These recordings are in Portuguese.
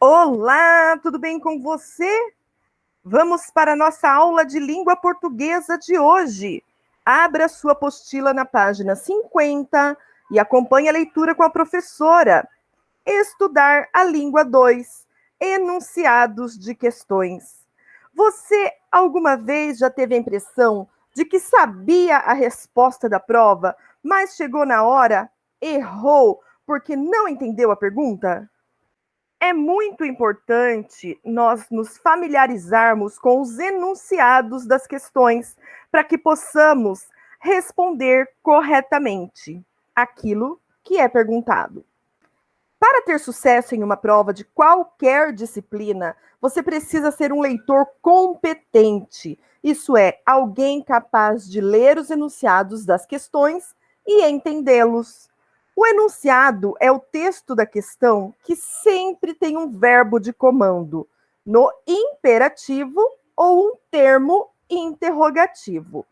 Olá, tudo bem com você? Vamos para a nossa aula de língua portuguesa de hoje. Abra sua apostila na página 50 e acompanhe a leitura com a professora. Estudar a língua 2, enunciados de questões. Você alguma vez já teve a impressão de que sabia a resposta da prova, mas chegou na hora, errou porque não entendeu a pergunta? É muito importante nós nos familiarizarmos com os enunciados das questões para que possamos responder corretamente aquilo que é perguntado. Para ter sucesso em uma prova de qualquer disciplina, você precisa ser um leitor competente, isso é, alguém capaz de ler os enunciados das questões e entendê-los. O enunciado é o texto da questão que sempre tem um verbo de comando, no imperativo ou um termo interrogativo.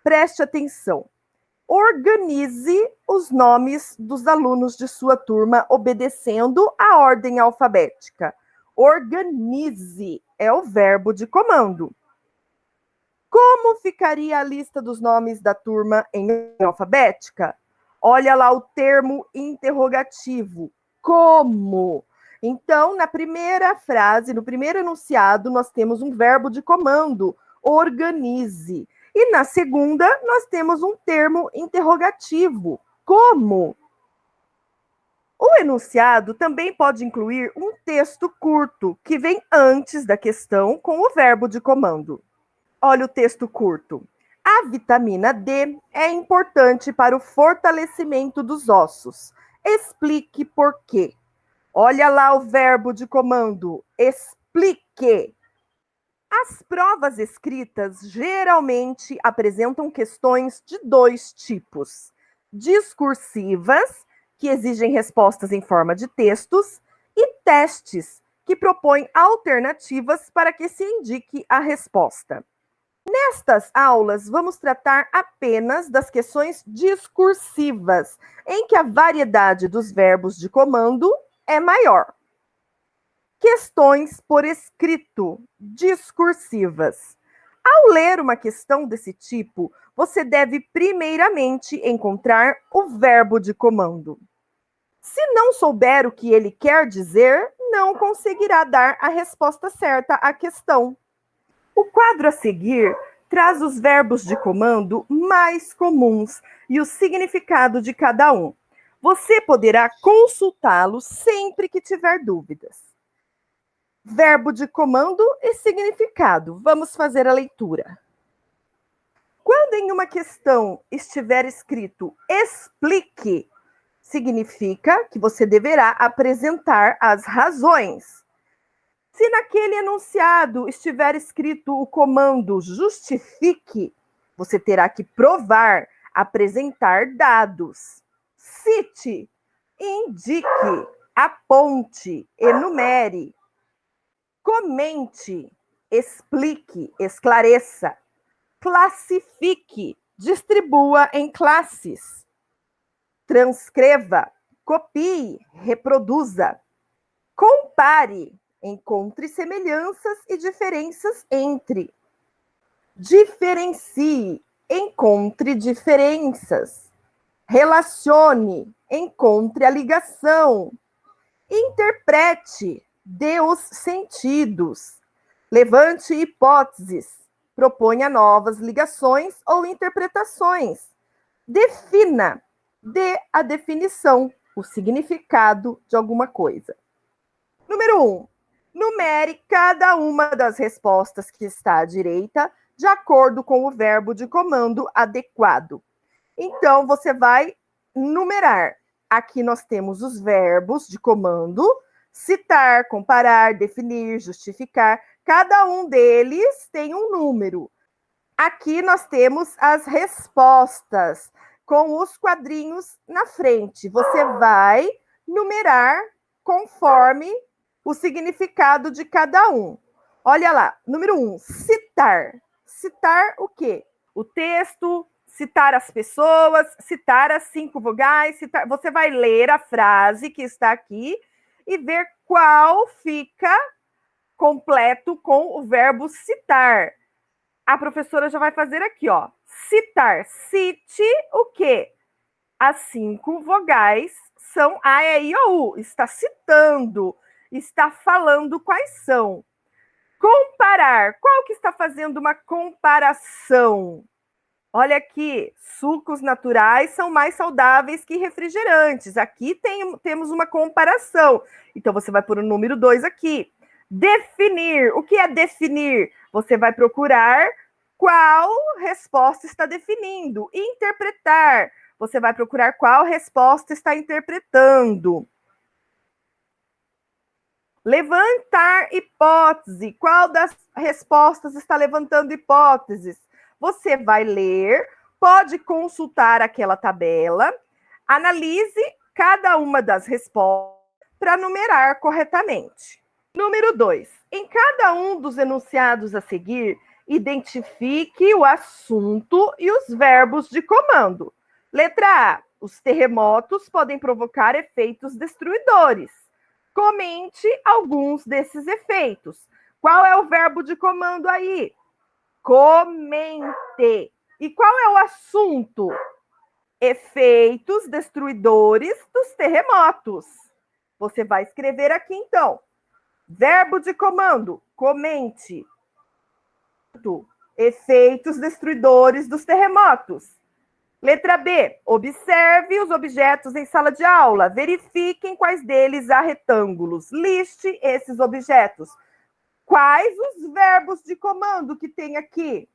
Preste atenção. Organize os nomes dos alunos de sua turma obedecendo a ordem alfabética. Organize é o verbo de comando. Como ficaria a lista dos nomes da turma em ordem alfabética? Olha lá o termo interrogativo. Como? Então, na primeira frase, no primeiro enunciado, nós temos um verbo de comando, organize. E na segunda, nós temos um termo interrogativo, como? O enunciado também pode incluir um texto curto, que vem antes da questão com o verbo de comando. Olha o texto curto. A vitamina D é importante para o fortalecimento dos ossos. Explique por quê. Olha lá o verbo de comando. Explique. As provas escritas geralmente apresentam questões de dois tipos: discursivas, que exigem respostas em forma de textos, e testes, que propõem alternativas para que se indique a resposta. Nestas aulas, vamos tratar apenas das questões discursivas, em que a variedade dos verbos de comando é maior. Questões por escrito, discursivas. Ao ler uma questão desse tipo, você deve primeiramente encontrar o verbo de comando. Se não souber o que ele quer dizer, não conseguirá dar a resposta certa à questão. O quadro a seguir traz os verbos de comando mais comuns e o significado de cada um. Você poderá consultá-los sempre que tiver dúvidas. Verbo de comando e significado. Vamos fazer a leitura. Quando em uma questão estiver escrito explique, significa que você deverá apresentar as razões. Se naquele enunciado estiver escrito o comando justifique, você terá que provar, apresentar dados. Cite, indique, aponte, enumere. Comente, explique, esclareça. Classifique, distribua em classes. Transcreva, copie, reproduza. Compare, encontre semelhanças e diferenças entre. Diferencie, encontre diferenças. Relacione, encontre a ligação. Interprete, dê os sentidos. Levante hipóteses, proponha novas ligações ou interpretações. Defina, dê a definição, o significado de alguma coisa. Número 1. Numere cada uma das respostas que está à direita de acordo com o verbo de comando adequado. Então, você vai numerar. Aqui nós temos os verbos de comando: citar, comparar, definir, justificar. Cada um deles tem um número. Aqui nós temos as respostas com os quadrinhos na frente. Você vai numerar conforme o significado de cada um. Olha lá, número 1, citar. Citar o quê? O texto, citar as pessoas, citar as 5 vogais. Você vai ler a frase que está aqui e ver qual fica completo com o verbo citar. A professora já vai fazer aqui, ó. Citar. Cite o quê? As 5 vogais são A, E, I, O, U. Está citando, está falando quais são. Comparar. Qual que está fazendo uma comparação? Olha aqui, sucos naturais são mais saudáveis que refrigerantes. Aqui temos uma comparação. Então, você vai pôr o número 2 aqui. Definir. O que é definir? Você vai procurar qual resposta está definindo. Interpretar. Você vai procurar qual resposta está interpretando. Levantar hipótese. Qual das respostas está levantando hipóteses? Você vai ler, pode consultar aquela tabela, analise cada uma das respostas para numerar corretamente. Número 2. Em cada um dos enunciados a seguir, identifique o assunto e os verbos de comando. Letra A. Os terremotos podem provocar efeitos destruidores. Comente alguns desses efeitos. Qual é o verbo de comando aí? Comente. E qual é o assunto? Efeitos destruidores dos terremotos. Você vai escrever aqui, então. Verbo de comando, comente. Efeitos destruidores dos terremotos. Letra B, observe os objetos em sala de aula. Verifiquem quais deles há retângulos. Liste esses objetos. Quais os verbos de comando que tem aqui?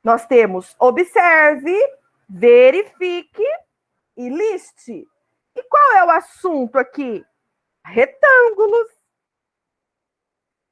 Nós temos observe, verifique e liste. E qual é o assunto aqui? Retângulos.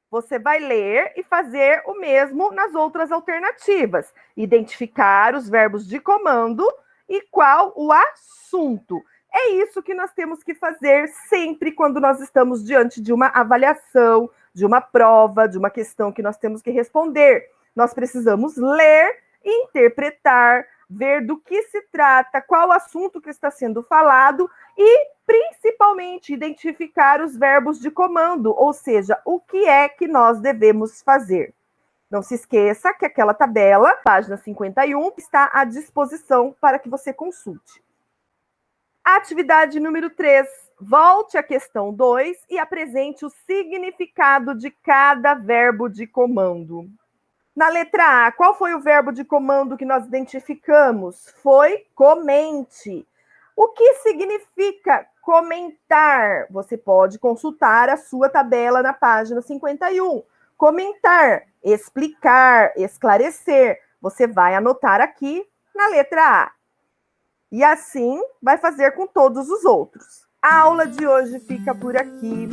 Você vai ler e fazer o mesmo nas outras alternativas. Identificar os verbos de comando e qual o assunto. É isso que nós temos que fazer sempre quando nós estamos diante de uma avaliação, de uma prova, de uma questão que nós temos que responder. Nós precisamos ler, interpretar, ver do que se trata, qual o assunto que está sendo falado e, principalmente, identificar os verbos de comando, ou seja, o que é que nós devemos fazer. Não se esqueça que aquela tabela, página 51, está à disposição para que você consulte. Atividade número 3. Volte à questão 2 e apresente o significado de cada verbo de comando. Na letra A, qual foi o verbo de comando que nós identificamos? Foi comente. O que significa comentar? Você pode consultar a sua tabela na página 51. Comentar, explicar, esclarecer. Você vai anotar aqui na letra A. E assim vai fazer com todos os outros. A aula de hoje fica por aqui.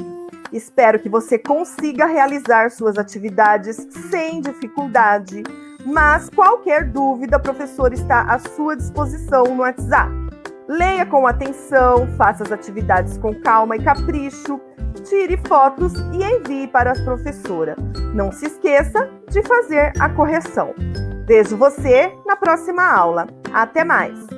Espero que você consiga realizar suas atividades sem dificuldade, mas qualquer dúvida, a professora está à sua disposição no WhatsApp. Leia com atenção, faça as atividades com calma e capricho, tire fotos e envie para a professora. Não se esqueça de fazer a correção. Vejo você na próxima aula. Até mais!